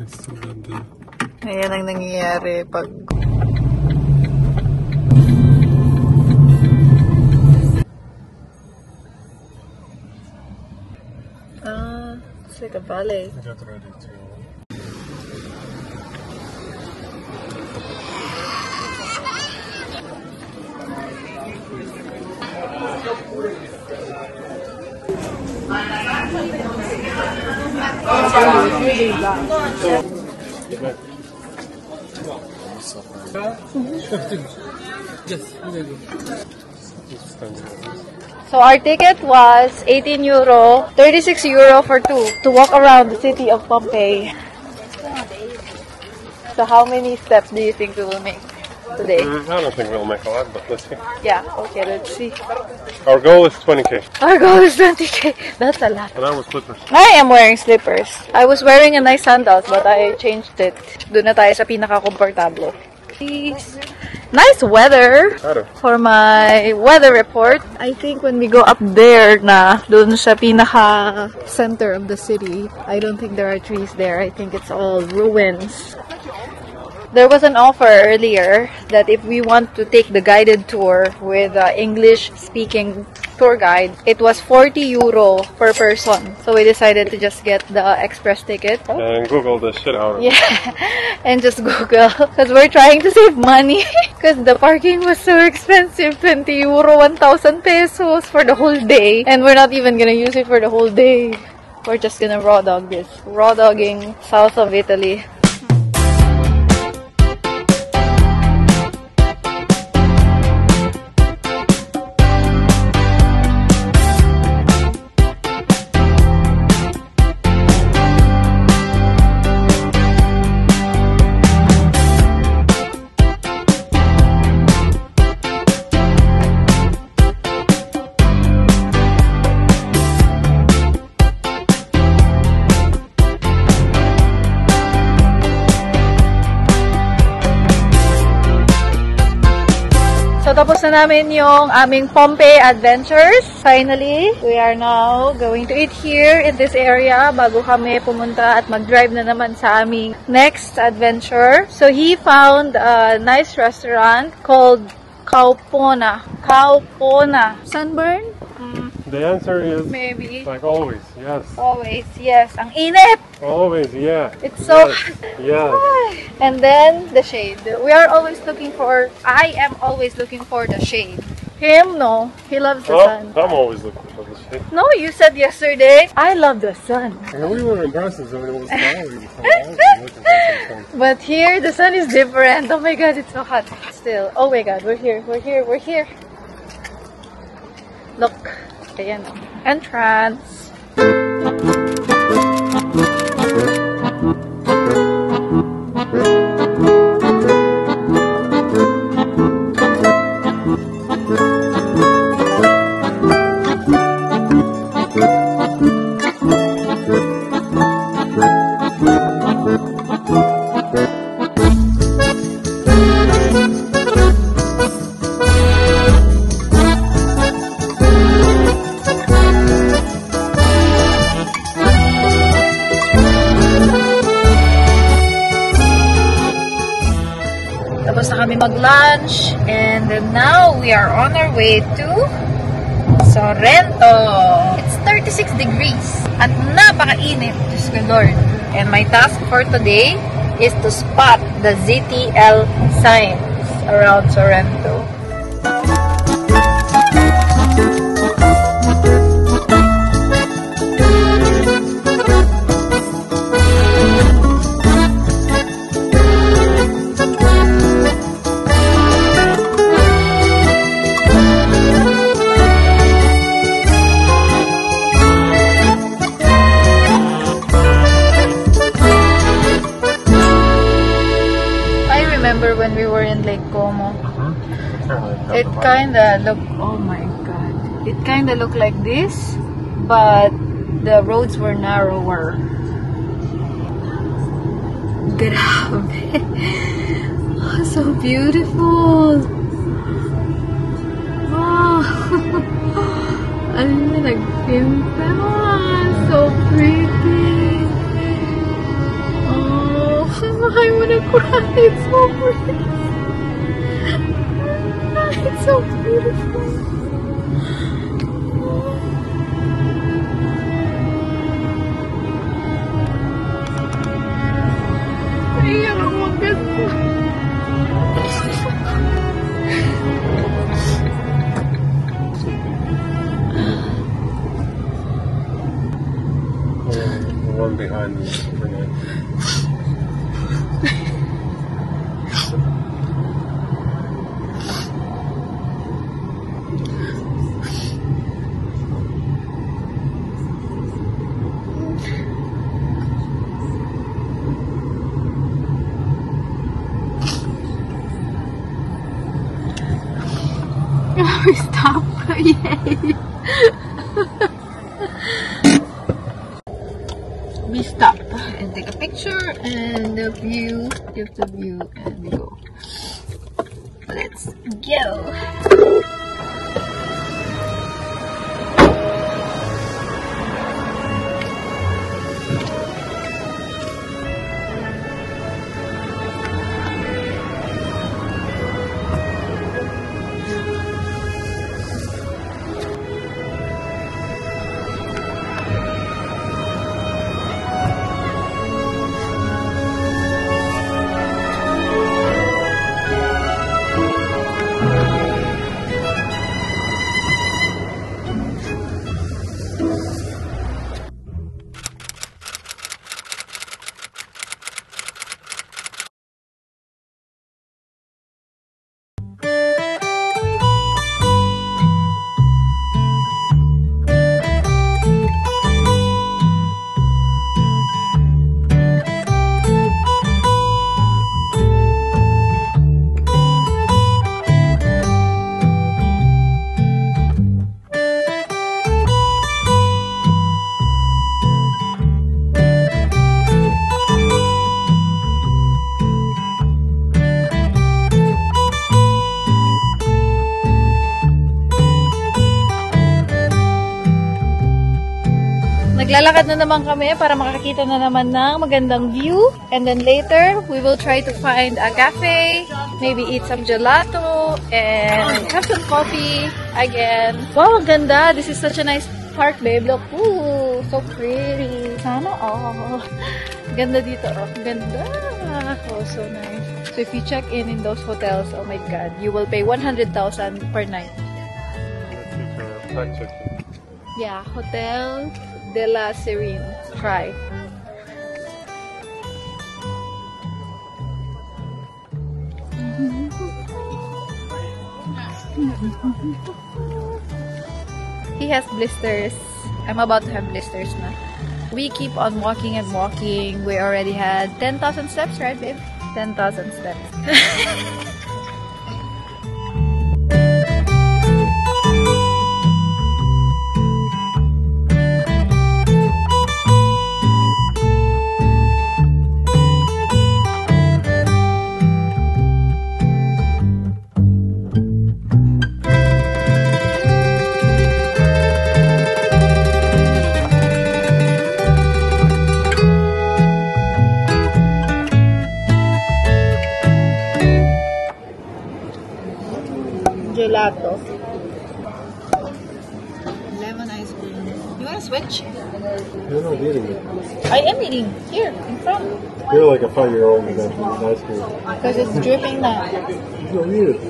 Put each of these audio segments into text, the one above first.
It's so ganda. Ayan ang nangyayari pag... It's like a ballet. Get ready to... So our ticket was 18 euro, 36 euro for two to walk around the city of Pompeii. So how many steps do you think we will make today? I don't think we'll make a lot, but let's see. Yeah, okay, let's see. Our goal is 20k. Our goal is 20k. That's a lot. And I was slippers. I am wearing slippers. I was wearing a nice sandals, but I changed it. Doon na tayo sa pinaka-komportable. Nice weather for my weather report. I think when we go up there na doon sa pinaka-center of the city, I don't think there are trees there. I think it's all ruins. There was an offer earlier that if we want to take the guided tour with English-speaking tour guide, it was 40 euro per person. So we decided to just get the express ticket. And Google the shit out of it. Yeah, and just Google. Because we're trying to save money. Because the parking was so expensive. 20 euro, 1,000 pesos for the whole day. And we're not even gonna use it for the whole day. We're just gonna raw dog this. Raw dogging south of Italy. So, tapos na namin yung aming Pompeii adventures. Finally, we are now going to eat here in this area bago kami pumunta at mag-drive na naman sa aming next adventure. So, he found a nice restaurant called Kaupona. Kaupona. Sunburn? The answer is Maybe. like always, yes. Always, yes. Ang init! Always, yeah. It's so... Yes. And then, the shade. We are always looking for... I am always looking for the shade. Him, no. He loves the sun. I'm always looking for the shit. No, you said yesterday, I love the sun. And we were in Brussels and it was snowing. So I was looking for some sun. But here, the sun is different. Oh my god, it's so hot. Still. Oh my god, we're here. We're here. We're here. Look. Ayan. Entrance. Tapos na kami mag-lunch, and now we are on our way to Sorrento. It's 36 degrees at napakainit, Diyos ko Lord. And my task for today is to spot the ZTL signs around Sorrento. Remember when we were in Lake Como? It kinda looked, oh my god, it kinda looked like this, but the roads were narrower. Grabe. So beautiful. Wow. Ano na nagpinta? So pretty. Oh. wanna cry. It's so pretty. It's so beautiful. Naiyak ako maganda. The one behind me. Stop. Yay. We stop and take a picture and the view, give the view and we go. Let's go. Naglalakad na naman kami para makakita na naman ng magandang view. And then later, we will try to find a cafe, maybe eat some gelato, and have some coffee again. Wow, ang ganda! This is such a nice park, babe. Look, ooh, so pretty. Sana all. Ganda dito, oh. Ganda. Oh, so nice. So if you check in those hotels, oh my God, you will pay 100,000 per night. Yeah, Hotel de la Serene. Try. He has blisters. I'm about to have blisters now. We keep on walking and walking. We already had 10,000 steps, right, babe? 10,000 steps. Gelato. Lemon ice cream. You want to switch? You're not eating it. I am eating. Here, in front. You're like a 5-year-old with ice cream. Because it's dripping now. You don't eat it.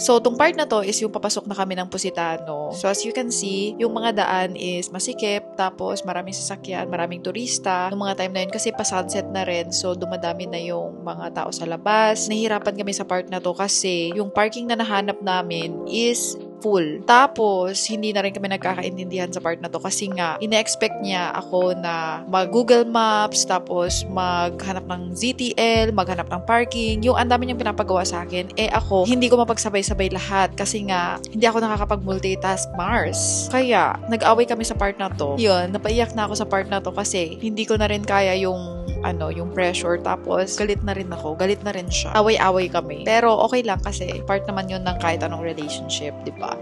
So, tong part na to is yung papasok na kami ng Positano. So, as you can see, yung mga daan is masikip, tapos maraming sasakyan, maraming turista. Noong mga time na yun, kasi pa-sunset na rin, so dumadami na yung mga tao sa labas. Nahihirapan kami sa part na to kasi yung parking na nahanap namin is full. Tapos, hindi na rin kami nagkakaintindihan sa part na to kasi nga, ina-expect niya ako na mag-Google Maps, tapos maghanap ng ZTL, maghanap ng parking. Yung ang dami niyang pinapagawa sa akin, ako, hindi ko mapagsabay-sabay lahat kasi nga, hindi ako nakakapag-multitask Mars. Kaya, nag-away kami sa part na to. Yun, napaiyak na ako sa part na to kasi hindi ko na rin kaya yung pressure. Tapos, galit na rin ako. Galit na rin siya. Away-away kami. Pero, okay lang kasi part naman yun ng kahit anong relationship, diba?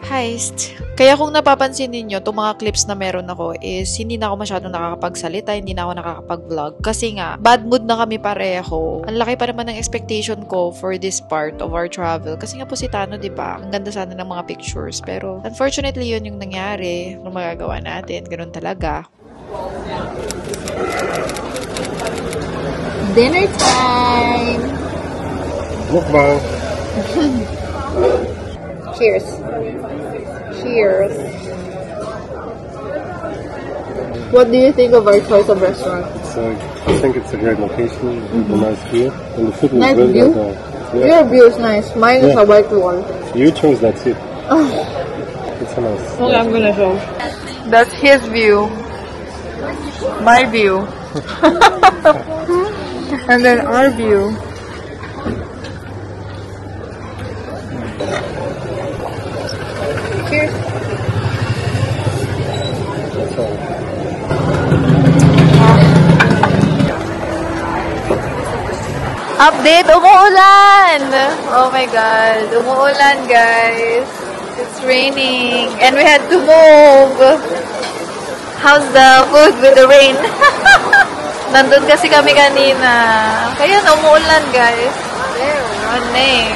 Heist. Kaya kung napapansin ninyo, itong mga clips na meron ako is hindi na ako masyadong nakakapagsalita, hindi na ako nakakapag-vlog. Kasi nga, bad mood na kami pareho. Ang laki pa naman ng expectation ko for this part of our travel. Kasi nga Positano, diba? Ang ganda sana ng mga pictures. Pero, unfortunately, yun yung nangyari. Ano magagawa natin? Ganun talaga. Dinner time! Mukbang. Cheers. Cheers. What do you think of our choice of restaurant? I think it's a great location, a nice view, and the food was Nice really view? good. Your view is nice. Mine is a white one. You chose that seat. It's a nice. Okay, I'm gonna show. That's his view. My view. And then our view. Cheers. That's all. Update, umuulan! Oh my God, umuulan guys. It's raining and we had to move. How's the food with the rain? Nandun kasi kami kanina. Kaya umuulan guys. They're running.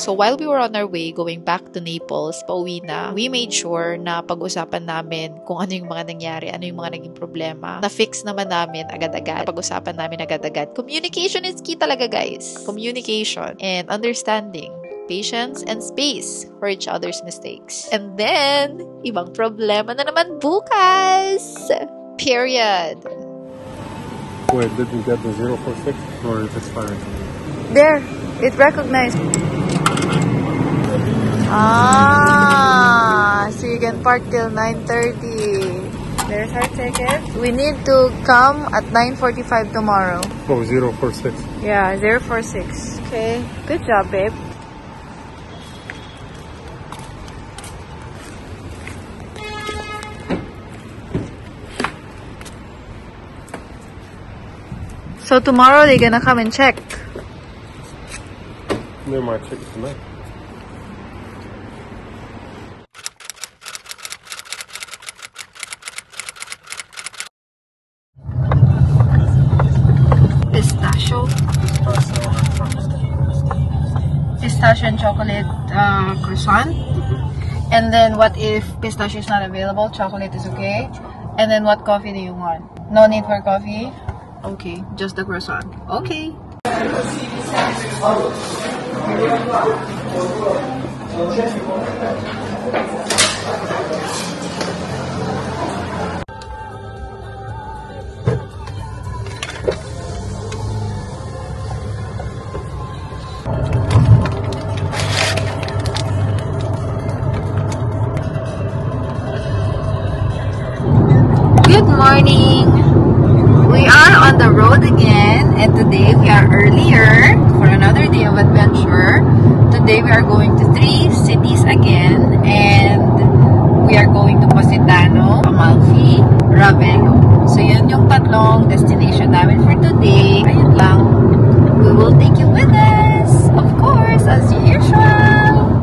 So while we were on our way going back to Naples, pauwi na, we made sure na pag-usapan namin kung ano yung mga nangyari, ano yung mga naging problema. Na-fix naman namin agad-agad. Pag-usapan namin agad-agad. Communication is key talaga, guys. Communication and understanding. Patience and space for each other's mistakes. And then, ibang problema na naman bukas! Period. Wait, did we get the 046 or it's expired? There, it recognized. So you can park till 9:30. There's our ticket. We need to come at 9:45 tomorrow. Oh, 046. Yeah, 046. Okay, good job, babe. So tomorrow they're gonna come and check. They might check it tonight. Pistachio and chocolate croissant. And then what if pistachio is not available? Chocolate is okay. And then what coffee do you want? No need for coffee? Okay, just the croissant. Okay. Good morning! We are on the road again and today we are earlier for another day of adventure. Today we are going to 3 cities again and we are going to Positano, Amalfi, Ravello. So yun yung tatlong destination namin for today. Ayun lang. We will take you with us, of course, as usual.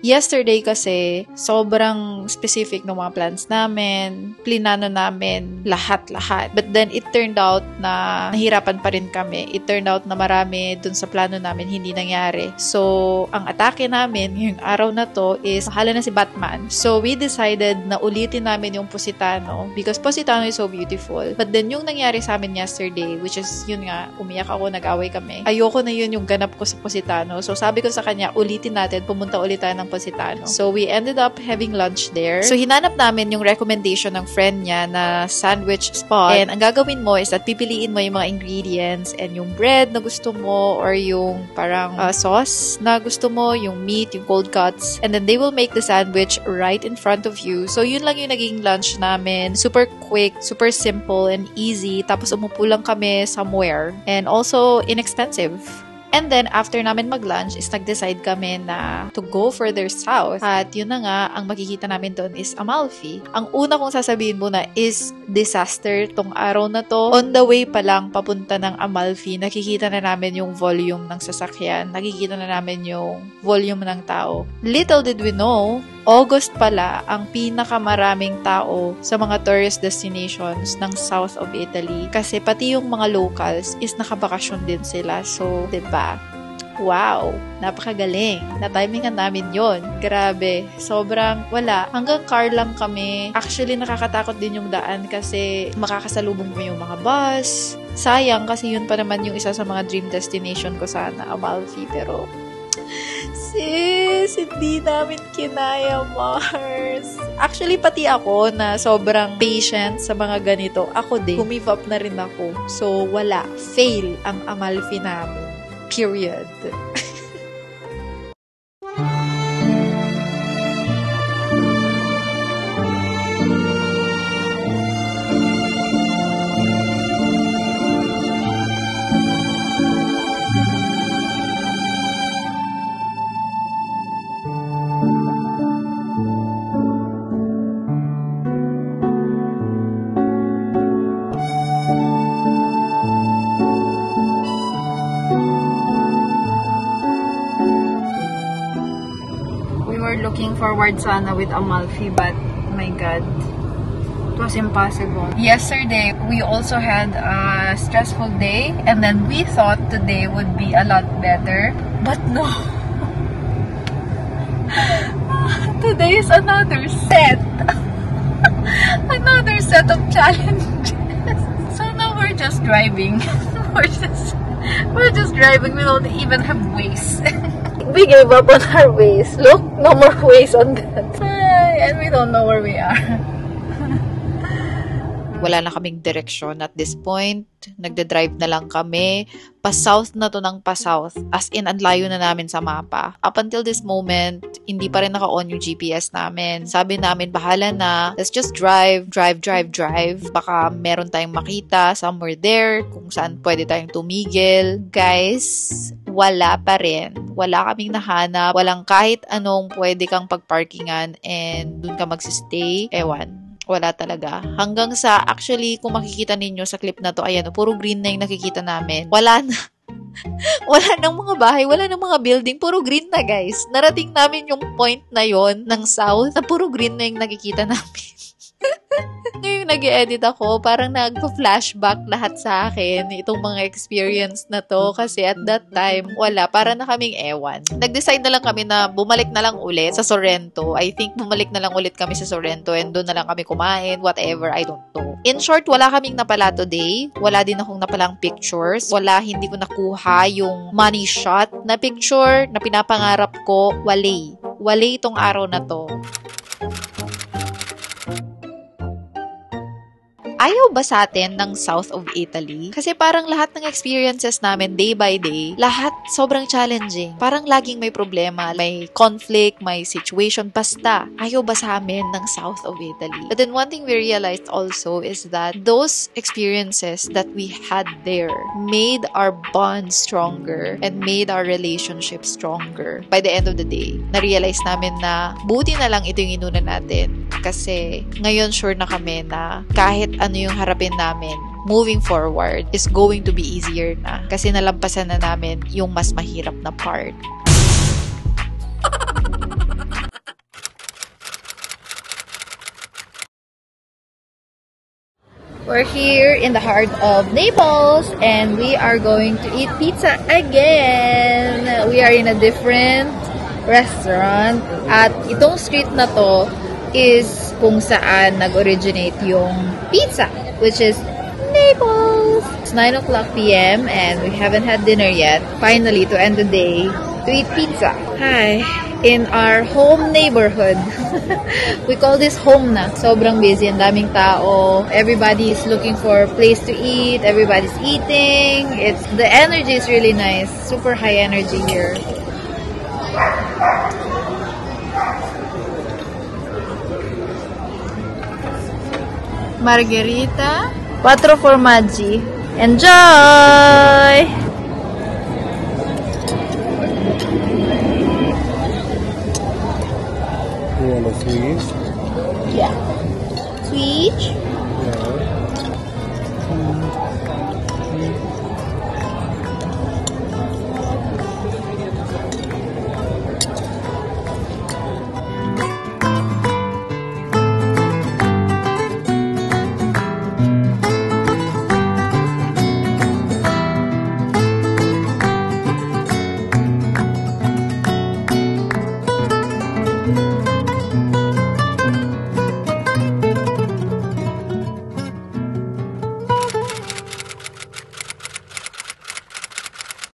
Yesterday kasi, sobrang specific ng mga plans namin. Plinano namin lahat-lahat. But then, it turned out na nahirapan pa rin kami. It turned out na marami dun sa plano namin hindi nangyari. So, ang atake namin ngayong araw na to is mahala na si Batman. So, we decided na ulitin namin yung Positano because Positano is so beautiful. But then, yung nangyari sa amin yesterday, which is, yun nga, umiyak ako, nag-away kami. Ayoko na yun yung ganap ko sa Positano. So, sabi ko sa kanya, ulitin natin, pumunta ulit tayo ng Positano. So, we ended up having lunch there. So, hinanap namin yung recommendation ng friend niya na sandwich spot. And ang gagawin mo is that pipiliin mo yung mga ingredients and yung bread na gusto mo or yung parang sauce na gusto mo, yung meat, yung cold cuts. And then, they will make the sandwich right in front of you. So, yun lang yung naging lunch namin. Super quick, super simple, and easy. Tapos, umupo lang kami somewhere. And also, inexpensive. And then, after namin mag-lunch, is nag-decide kami na to go further south. At yun na nga, ang makikita namin doon is Amalfi. Ang una kong sasabihin muna is disaster tong araw na to. On the way pa lang, papunta ng Amalfi, nakikita na namin yung volume ng sasakyan. Nakikita na namin yung volume ng tao. Little did we know, August pala ang pinakamaraming tao sa mga tourist destinations ng south of Italy. Kasi pati yung mga locals is nakabakasyon din sila. So, diba? Wow! Napakagaling. Na-timingan namin yon. Grabe. Sobrang wala. Hanggang car lang kami. Actually, nakakatakot din yung daan kasi makakasalubong mo yung mga bus. Sayang kasi yun pa naman yung isa sa mga dream destination ko sana, Amalfi. Pero sis, hindi namin kinaya, Mars. Actually, pati ako na sobrang patient sa mga ganito, ako din, humip up na rin ako. So, wala. Fail ang Amalfi namin. Period. Looking forward sana with Amalfi, but my God, it was impossible. Yesterday, we also had a stressful day, and then we thought today would be a lot better, but no. Today is another set. Another set of challenges. So now we're just driving. we're just driving. We don't even have Waze. We gave up on our Waze. Look, no more Waze on that. And we don't know where we are. Wala na kaming direksyon at this point. Nagde-drive na lang kami. Pa-south na to ng pa-south. As in, ang layo na namin sa mapa. Up until this moment, hindi pa rin naka-on yung GPS namin. Sabi namin, bahala na. Let's just drive. Baka meron tayong makita somewhere there. Kung saan pwede tayong tumigil. Guys, wala pa rin. Wala kaming nahanap. Walang kahit anong pwede kang pagparkingan and dun ka magsistay. Ewan. Wala talaga. Hanggang sa, actually, kung makikita ninyo sa clip na to, ayan, puro green na yung nakikita namin. Wala na. Wala nang mga bahay, wala nang mga building, puro green na, guys. Narating namin yung point na yon ng south, na puro green na yung nakikita namin. Ngayong nag-edit ako, parang nagpa-flashback lahat sa akin itong mga experience na to kasi at that time, wala. Para na kaming ewan. Nag-decide na lang kami na bumalik na lang ulit sa Sorrento. I think bumalik na lang ulit kami sa Sorrento and doon na lang kami kumain, whatever, I don't know. In short, wala kaming napala today. Wala din akong napalang pictures. Wala, hindi ko nakuha yung money shot na picture na pinapangarap ko. Wala itong araw na to. Ayaw ba sa atin ng south of Italy? Kasi parang lahat ng experiences namin day by day, lahat sobrang challenging. Parang laging may problema, may conflict, may situation. Basta, ayaw ba sa amin ng south of Italy? But then one thing we realized also is that those experiences that we had there made our bond stronger and made our relationship stronger. By the end of the day, na-realize namin na buti na lang ito yung inuna natin. Kasi ngayon sure na kami na kahit ano yung harapin namin, moving forward is going to be easier na. Kasi nalampasan na namin yung mas mahirap na part. We're here in the heart of Naples and we are going to eat pizza again. We are in a different restaurant at itong street na to is kung saan nag-originate yung pizza, which is Naples. It's 9 o'clock p.m. and we haven't had dinner yet. Finally, to end the day, to eat pizza. Hi. In our home neighborhood. We call this home na. Sobrang busy, ang daming tao. Everybody is looking for a place to eat. Everybody's eating. The energy is really nice. Super high energy here. Margherita. 4 formaggi. Enjoy!